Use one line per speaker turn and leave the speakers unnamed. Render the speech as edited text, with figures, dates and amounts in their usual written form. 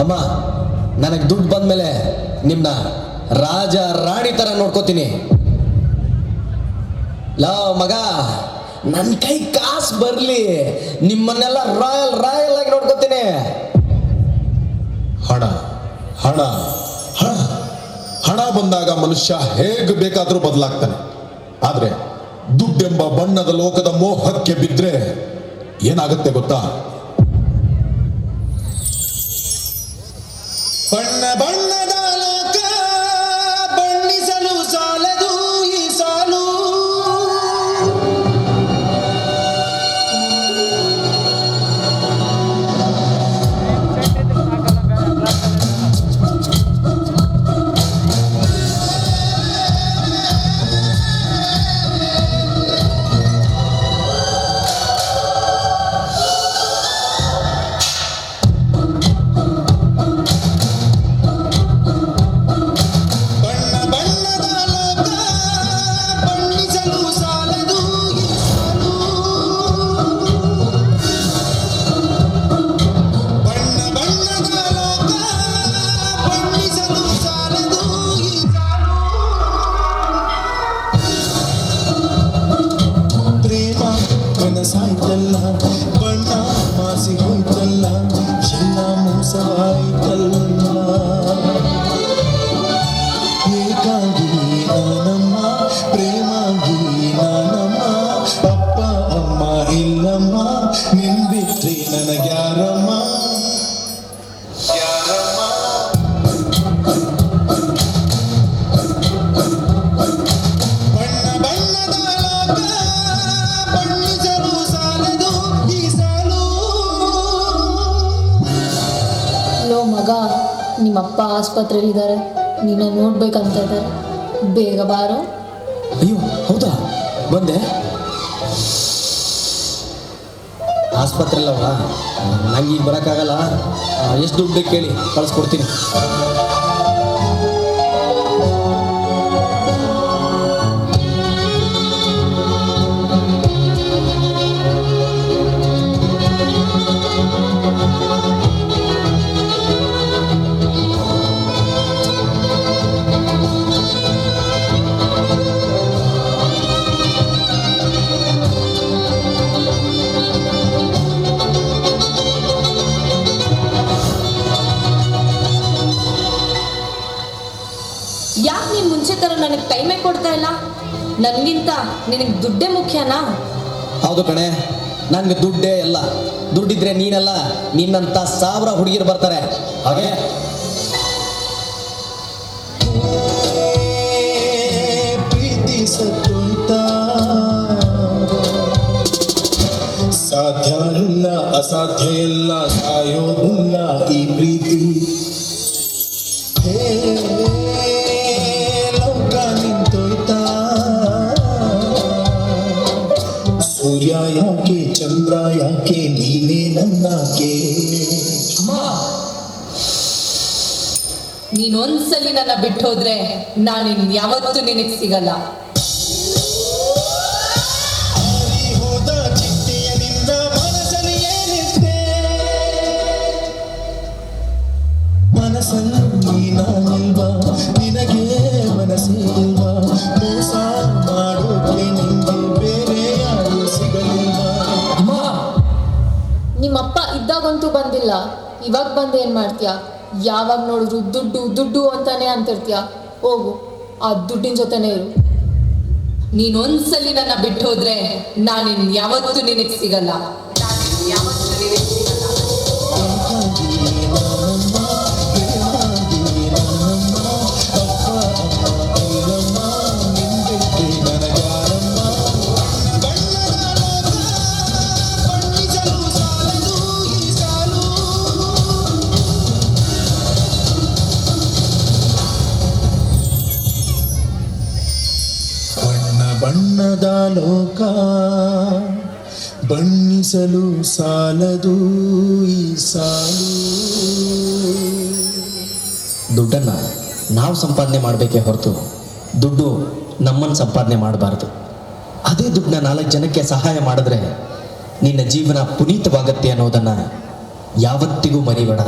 ಅಮ್ಮ, ನನಗೆ ದುಡ್ಡು ಬಂದ್ಮೇಲೆ ನಿಮ್ನ ರಾಜ ರಾಣಿ ತರ ನೋಡ್ಕೋತೀನಿ. ಮಗ, ನನ್ನ ಕೈ ಕಾಸು ಬರ್ಲಿ, ನಿಮ್ಮನ್ನೆಲ್ಲ ರಾಯಲ್ ರಾಯಲ್ ಆಗಿ ನೋಡ್ಕೋತೀನಿ.
ಹಣ ಹಣ ಹಣ ಹಣ ಬಂದಾಗ ಮನುಷ್ಯ ಹೇಗೆ ಬೇಕಾದರೂ ಬದಲಾಗ್ತಾನೆ. ಆದ್ರೆ ದುಡ್ಡೆಂಬ ಬಣ್ಣದ ಲೋಕದ ಮೋಹಕ್ಕೆ ಬಿದ್ರೆ ಏನಾಗುತ್ತೆ ಗೊತ್ತಾ?
ಬಣ್ಣ ಬಣ್ಣದ ಲೋಕ ಬಣ್ಣಿಸಲು ಸಾಲದು ಈ ಸಾಲು. ಸಾಯ್ತಲ್ಲ ಬಣ್ಣ ಮಾಸಿ ಹೋಯ್ತಲ್ಲ, ಎಲ್ಲ ಮೋಸವಾಯ್ತಲ್ಲ. ಏಕಾಗಿ ನಾನಮ್ಮ, ಪ್ರೇಮಾಗಿ ನಾನಮ್ಮ, ಅಪ್ಪ ಅಮ್ಮ ಇಲ್ಲಮ್ಮ, ನಿನ್ ಬಿಟ್ರೆ ನನಗ್ಯಾರಮ್ಮ ಯಾರಮ್ಮ. ಬಣ್ಣ ಬಣ್ಣದ ಲೋಕ ಬಣ್ಣಿಸಲು ಸಾಲದು ಈ ಸಾಲು.
ಲೋ ಮಗ, ನಿಮ್ಮಪ್ಪ ಆಸ್ಪತ್ರೆಯಲ್ಲಿದ್ದಾರೆ, ನಿನ್ನ ನೋಡ್ಬೇಕಂತ ಇದ್ದಾರೆ, ಬೇಗ ಬಾರೋ.
ಅಯ್ಯೋ ಹೌದಾ, ಬಂದೆ. ಆಸ್ಪತ್ರೆಲ್ಲವ, ನಂಗೆ ಈಗ ಬರೋಕ್ಕಾಗಲ್ಲ. ಎಷ್ಟು ದುಡ್ಡು ಬೇಕು ಕೇಳಿ ಕಳಿಸ್ಕೊಡ್ತೀನಿ.
ಯಾಕೆ ನೀನು ಮುಂಚೆ ಥರ ನನಗೆ ಟೈಮೇ ಕೊಡ್ತಾ ಇಲ್ಲ? ನನಗಿಂತ ನಿನಗೆ ದುಡ್ಡೇ ಮುಖ್ಯನಾ?
ಹೌದು ಕಣೆ, ನನಗೆ ದುಡ್ಡೇ ಎಲ್ಲ. ದುಡ್ಡಿದ್ರೆ ನೀನಲ್ಲ, ನಿನ್ನಂತ 1000 ಹುಡುಗಿರು ಬರ್ತಾರೆ. ಹಾಗೆ
ಪ್ರೀತಿ ಸತ್ತೋಯ್ತ, ಸಾಧ್ಯ ಇಲ್ಲ ಅಸಾಧ್ಯ ಇಲ್ಲ, ಸಾಯೋದಿಲ್ಲ ಈ ಪ್ರೀತಿ. ಲೋಕ ನಿಂತೋಯ್ತ, ಸೂರ್ಯ ಯಾಕೆ ಚಂದ್ರ ಯಾಕೆ ನೀನೇ ನನ್ನಾಕೆ.
ನೀನೊಂದ್ಸಲಿ ನನ್ನ ಬಿಟ್ಟು ಹೋದ್ರೆ ನಾನು ಯಾವತ್ತೂ ನಿನಗೆ ಸಿಗಲ್ಲ.
ಹೋದ ಚಿಟ್ಟೆಯ ನಿಂದ ಮನಸ್ಸಲ್ಲಿ ಏನಿದೆ, ಮನಸ್ಸಲ್ಲಿ ನೀನಾಗಿಲ್ವಾ, ನಿನಗೆ ಮನಸ್ಸಿಲ್ವಾ, ಮೋಸ ಮಾಡೋಕೆ ನಿಂಗೆ ಬೇರೆ ಯಾರು ಸಿಗಲಿಲ್ವಾ.
ನಿಮ್ಮಪ್ಪ ಇದ್ದಾಗಂತೂ ಬಂದಿಲ್ಲ, ಇವಾಗ ಬಂದು ಏನು ಮಾಡ್ತೀಯ? ಯಾವಾಗ ನೋಡಿದ್ರು ದುಡ್ಡು ದುಡ್ಡು ಅಂತಾನೆ ಅಂತಿರ್ತೀಯ. ಹೋಗು, ಆ ದುಡ್ಡಿನ ಜೊತೆನೇ ಇರು. ನೀನೊಂದ್ಸಲಿ ನನ್ನ ಬಿಟ್ಟು ಹೋದ್ರೆ ನಾನು ಯಾವತ್ತೂ ನಿನಗೆ ಸಿಗಲ್ಲ.
ಬಣ್ಣದ ಲೋಕ ಬಣ್ಣಿಸಲು ಸಾಲದು ಈ ಸಾಲು.
ದುಡ್ಡನ್ನ ನಾವು ಸಂಪಾದನೆ ಮಾಡಬೇಕೇ ಹೊರತು ದುಡ್ಡು ನಮ್ಮನ್ನು ಸಂಪಾದನೆ ಮಾಡಬಾರ್ದು. ಅದೇ ದುಡ್ಡನ್ನ 4 ಜನಕ್ಕೆ ಸಹಾಯ ಮಾಡಿದ್ರೆ ನಿನ್ನ ಜೀವನ ಪುನೀತವಾಗತ್ತೆ ಅನ್ನೋದನ್ನು ಯಾವತ್ತಿಗೂ ಮರಿಬೇಡ.